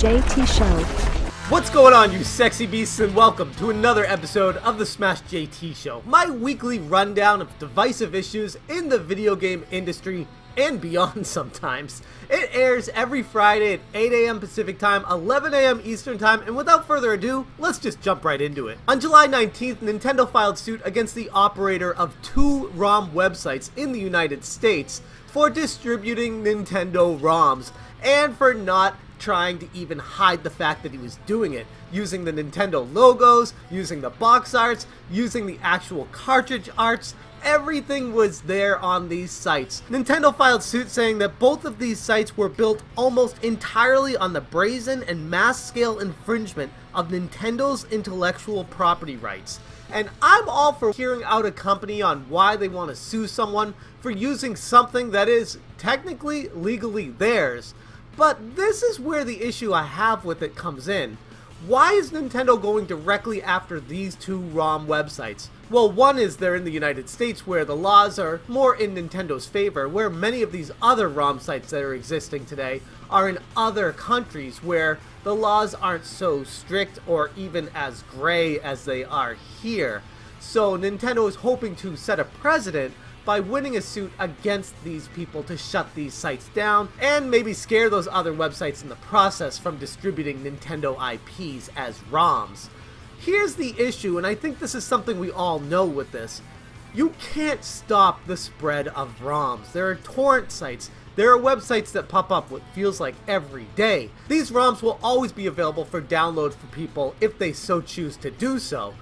JT Show. What's going on, you sexy beasts, and welcome to another episode of the Smash JT Show, my weekly rundown of divisive issues in the video game industry and beyond sometimes. It airs every Friday at 8 a.m. Pacific Time, 11 a.m. Eastern Time, and without further ado, let's just jump right into it. On July 19th, Nintendo filed suit against the operator of two ROM websites in the United States for distributing Nintendo ROMs, and for not trying to even hide the fact that he was doing it, using the Nintendo logos, using the box arts, using the actual cartridge arts. Everything was there on these sites. Nintendo filed suit saying that both of these sites were built almost entirely on the brazen and mass-scale infringement of Nintendo's intellectual property rights. And I'm all for hearing out a company on why they want to sue someone for using something that is technically legally theirs. But this is where the issue I have with it comes in. Why is Nintendo going directly after these two ROM websites? Well, one is they're in the United States, where the laws are more in Nintendo's favor, where many of these other ROM sites that are existing today are in other countries where the laws aren't so strict or even as gray as they are here. So Nintendo is hoping to set a precedent by winning a suit against these people to shut these sites down and maybe scare those other websites in the process from distributing Nintendo IPs as ROMs. Here's the issue, and I think this is something we all know with this. You can't stop the spread of ROMs. There are torrent sites. There are websites that pop up what feels like every day. These ROMs will always be available for download for people if they so choose to do so.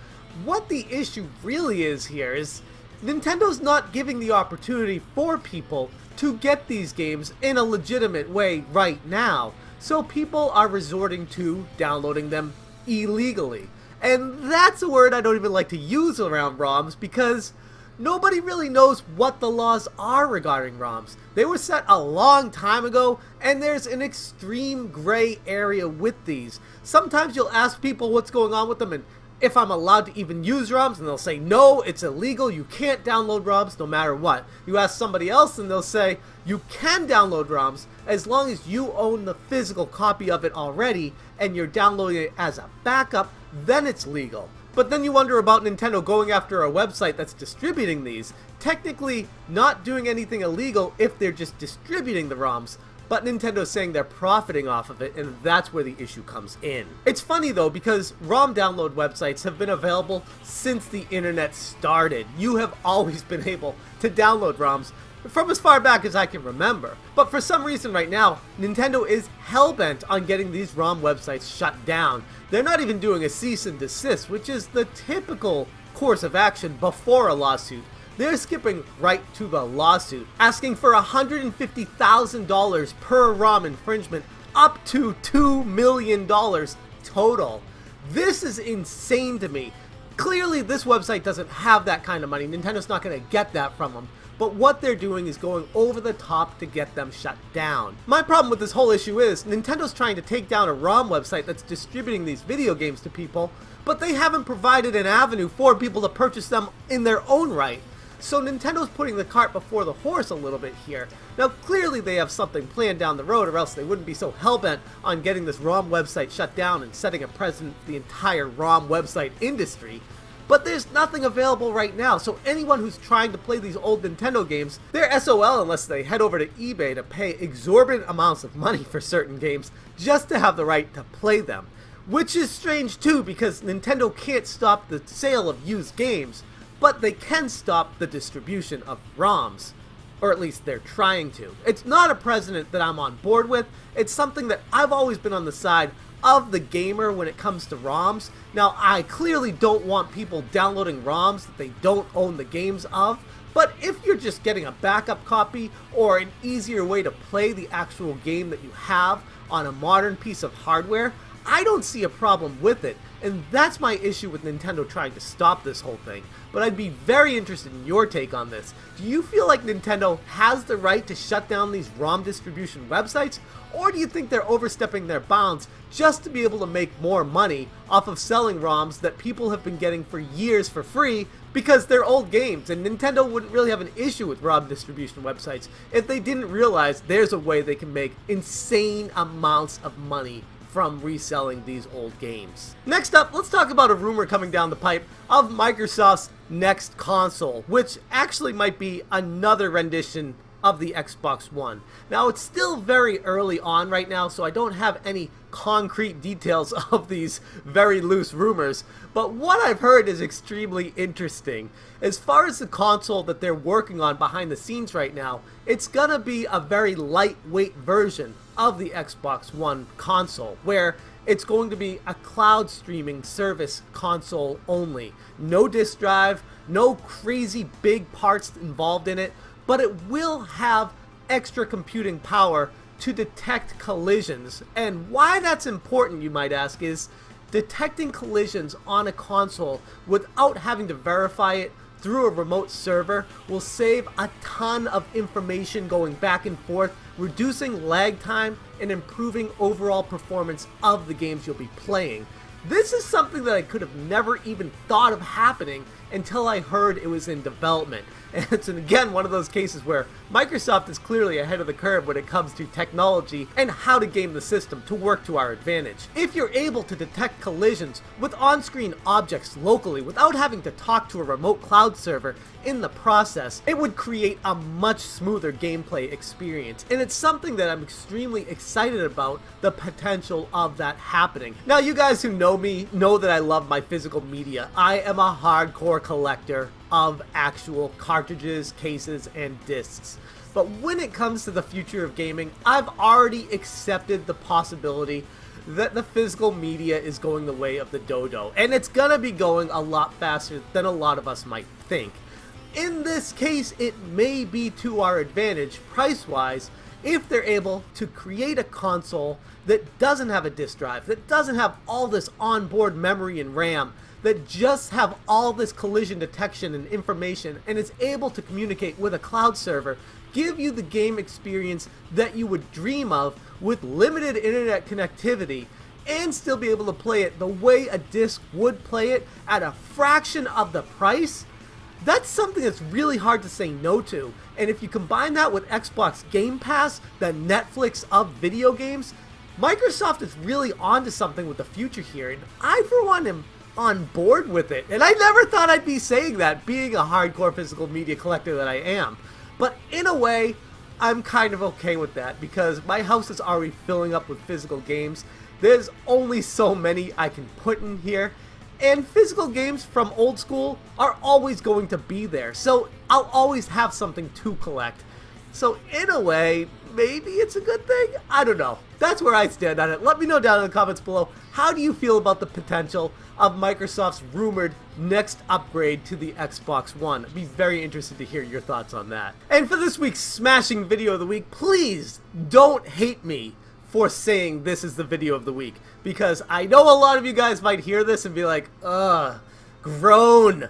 What the issue really is here is Nintendo's not giving the opportunity for people to get these games in a legitimate way right now, so people are resorting to downloading them illegally. And that's a word I don't even like to use around ROMs because nobody really knows what the laws are regarding ROMs. They were set a long time ago, and there's an extreme gray area with these. Sometimes you'll ask people what's going on with them and if I'm allowed to even use ROMs, and they'll say, no, it's illegal, you can't download ROMs no matter what. You ask somebody else and they'll say, you can download ROMs as long as you own the physical copy of it already and you're downloading it as a backup, then it's legal. But then you wonder about Nintendo going after a website that's distributing these, technically not doing anything illegal if they're just distributing the ROMs, but Nintendo's saying they're profiting off of it, and that's where the issue comes in. It's funny though, because ROM download websites have been available since the internet started. You have always been able to download ROMs from as far back as I can remember. But for some reason right now, Nintendo is hell-bent on getting these ROM websites shut down. They're not even doing a cease and desist, which is the typical course of action before a lawsuit. They're skipping right to the lawsuit, asking for $150,000 per ROM infringement, up to $2 million total. This is insane to me. Clearly, this website doesn't have that kind of money. Nintendo's not going to get that from them. But what they're doing is going over the top to get them shut down. My problem with this whole issue is Nintendo's trying to take down a ROM website that's distributing these video games to people, but they haven't provided an avenue for people to purchase them in their own right. So Nintendo's putting the cart before the horse a little bit here. Now clearly they have something planned down the road, or else they wouldn't be so hellbent on getting this ROM website shut down and setting a precedent for the entire ROM website industry. But there's nothing available right now, so anyone who's trying to play these old Nintendo games, they're SOL unless they head over to eBay to pay exorbitant amounts of money for certain games just to have the right to play them. Which is strange too, because Nintendo can't stop the sale of used games, but they can stop the distribution of ROMs. Or at least they're trying to. It's not a precedent that I'm on board with. It's something that I've always been on the side of the gamer when it comes to ROMs. Now, I clearly don't want people downloading ROMs that they don't own the games of, but if you're just getting a backup copy or an easier way to play the actual game that you have on a modern piece of hardware, I don't see a problem with it, and that's my issue with Nintendo trying to stop this whole thing. But I'd be very interested in your take on this. Do you feel like Nintendo has the right to shut down these ROM distribution websites, or do you think they're overstepping their bounds just to be able to make more money off of selling ROMs that people have been getting for years for free because they're old games? And Nintendo wouldn't really have an issue with ROM distribution websites if they didn't realize there's a way they can make insane amounts of money from reselling these old games. Next up, let's talk about a rumor coming down the pipe of Microsoft's next console, which actually might be another rendition of the Xbox One. Now, it's still very early on right now, so I don't have any concrete details of these very loose rumors, but what I've heard is extremely interesting. As far as the console that they're working on behind the scenes right now, it's gonna be a very lightweight version of the Xbox One console, where it's going to be a cloud streaming service console only. No disk drive, no crazy big parts involved in it, but it will have extra computing power to detect collisions. And why that's important, you might ask, is detecting collisions on a console without having to verify it through a remote server will save a ton of information going back and forth, reducing lag time and improving overall performance of the games you'll be playing. This is something that I could have never even thought of happening until I heard it was in development. And it's again one of those cases where Microsoft is clearly ahead of the curve when it comes to technology and how to game the system to work to our advantage. If you're able to detect collisions with on-screen objects locally without having to talk to a remote cloud server in the process, it would create a much smoother gameplay experience. And it's something that I'm extremely excited about the potential of that happening. Now, you guys who know me know that I love my physical media. I am a hardcore collector of actual cartridges, cases, and discs. But when it comes to the future of gaming, I've already accepted the possibility that the physical media is going the way of the dodo, and it's gonna be going a lot faster than a lot of us might think. In this case, it may be to our advantage price-wise if they're able to create a console that doesn't have a disk drive, that doesn't have all this onboard memory and RAM, that just have all this collision detection and information, and is able to communicate with a cloud server, give you the game experience that you would dream of with limited internet connectivity, and still be able to play it the way a disc would play it at a fraction of the price. That's something that's really hard to say no to. And if you combine that with Xbox Game Pass, the Netflix of video games, Microsoft is really onto something with the future here, and I for one am on board with it. And I never thought I'd be saying that, being a hardcore physical media collector that I am. But in a way, I'm kind of okay with that, because my house is already filling up with physical games. There's only so many I can put in here, and physical games from old school are always going to be there, so I'll always have something to collect. So in a way, maybe it's a good thing? I don't know. That's where I stand on it. Let me know down in the comments below, how do you feel about the potential of Microsoft's rumored next upgrade to the Xbox One? I'd be very interested to hear your thoughts on that. And for this week's smashing video of the week, please don't hate me for saying this is the video of the week, because I know a lot of you guys might hear this and be like, ugh, groan.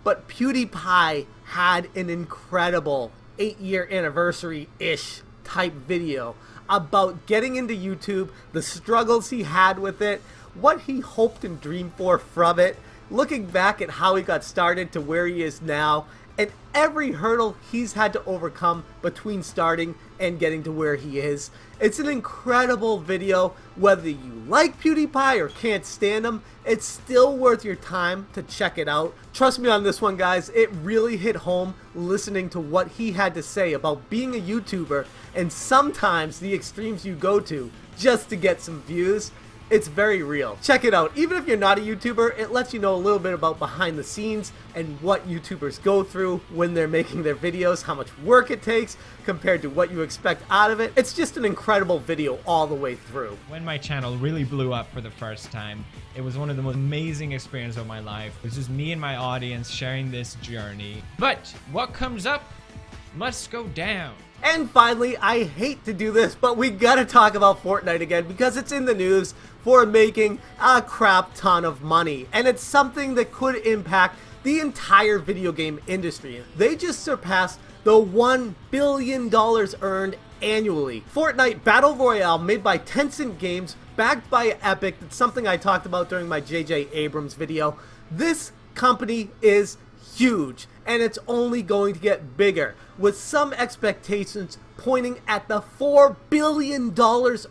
But PewDiePie had an incredible 8-year anniversary-ish type video about getting into YouTube, the struggles he had with it, what he hoped and dreamed for from it, looking back at how he got started to where he is now, and every hurdle he's had to overcome between starting and getting to where he is. It's an incredible video. Whether you like PewDiePie or can't stand him, it's still worth your time to check it out. Trust me on this one, guys, it really hit home listening to what he had to say about being a YouTuber and sometimes the extremes you go to just to get some views. It's very real. Check it out. Even if you're not a YouTuber, it lets you know a little bit about behind the scenes and what YouTubers go through when they're making their videos, how much work it takes compared to what you expect out of it. It's just an incredible video all the way through. When my channel really blew up for the first time, it was one of the most amazing experiences of my life. It was just me and my audience sharing this journey. But what comes up must go down. And finally, I hate to do this, but we gotta talk about Fortnite again because it's in the news for making a crap ton of money. And it's something that could impact the entire video game industry. They just surpassed the $1 billion earned annually. Fortnite Battle Royale, made by Tencent Games, backed by Epic. That's something I talked about during my J.J. Abrams video. This company is huge, and it's only going to get bigger, with some expectations pointing at the $4 billion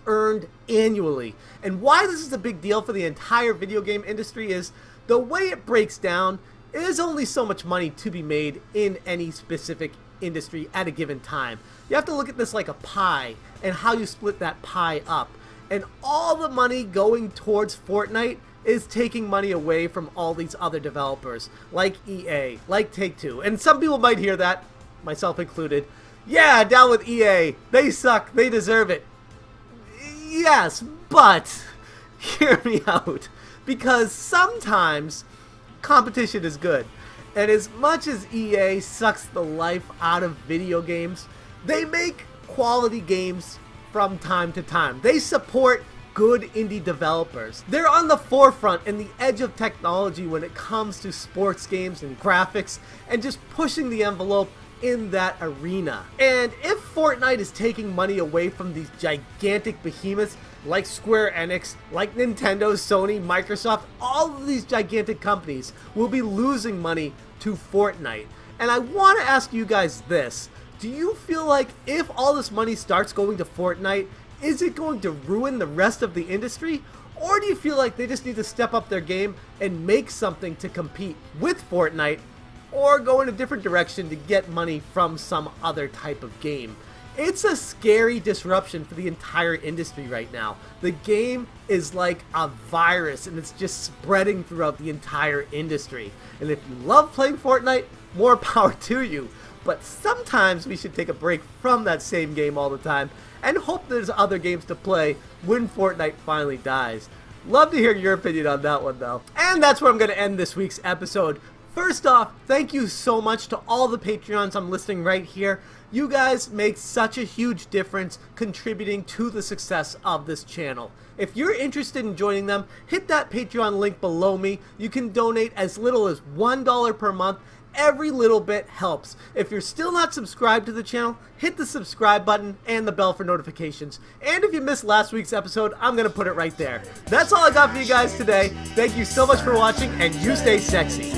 earned annually. And why this is a big deal for the entire video game industry is the way it breaks down is only so much money to be made in any specific industry at a given time. You have to look at this like a pie and how you split that pie up. And all the money going towards Fortnite is taking money away from all these other developers like EA, like Take-Two. And some people might hear that, myself included. Yeah, down with EA. They suck. They deserve it. Yes, but hear me out. Because sometimes competition is good. And as much as EA sucks the life out of video games, they make quality games from time to time. They support good indie developers. They're on the forefront and the edge of technology when it comes to sports games and graphics and just pushing the envelope in that arena. And if Fortnite is taking money away from these gigantic behemoths like Square Enix, like Nintendo, Sony, Microsoft, all of these gigantic companies will be losing money to Fortnite. And I want to ask you guys this. Do you feel like if all this money starts going to Fortnite, is it going to ruin the rest of the industry? Or do you feel like they just need to step up their game and make something to compete with Fortnite, or go in a different direction to get money from some other type of game? It's a scary disruption for the entire industry right now. The game is like a virus and it's just spreading throughout the entire industry. And if you love playing Fortnite, more power to you. But sometimes we should take a break from that same game all the time and hope there's other games to play when Fortnite finally dies. Love to hear your opinion on that one though. And that's where I'm going to end this week's episode. First off, thank you so much to all the Patreons I'm listing right here. You guys make such a huge difference contributing to the success of this channel. If you're interested in joining them, hit that Patreon link below me. You can donate as little as $1 per month. Every little bit helps. If you're still not subscribed to the channel, hit the subscribe button and the bell for notifications. And if you missed last week's episode, I'm going to put it right there. That's all I got for you guys today. Thank you so much for watching, and you stay sexy.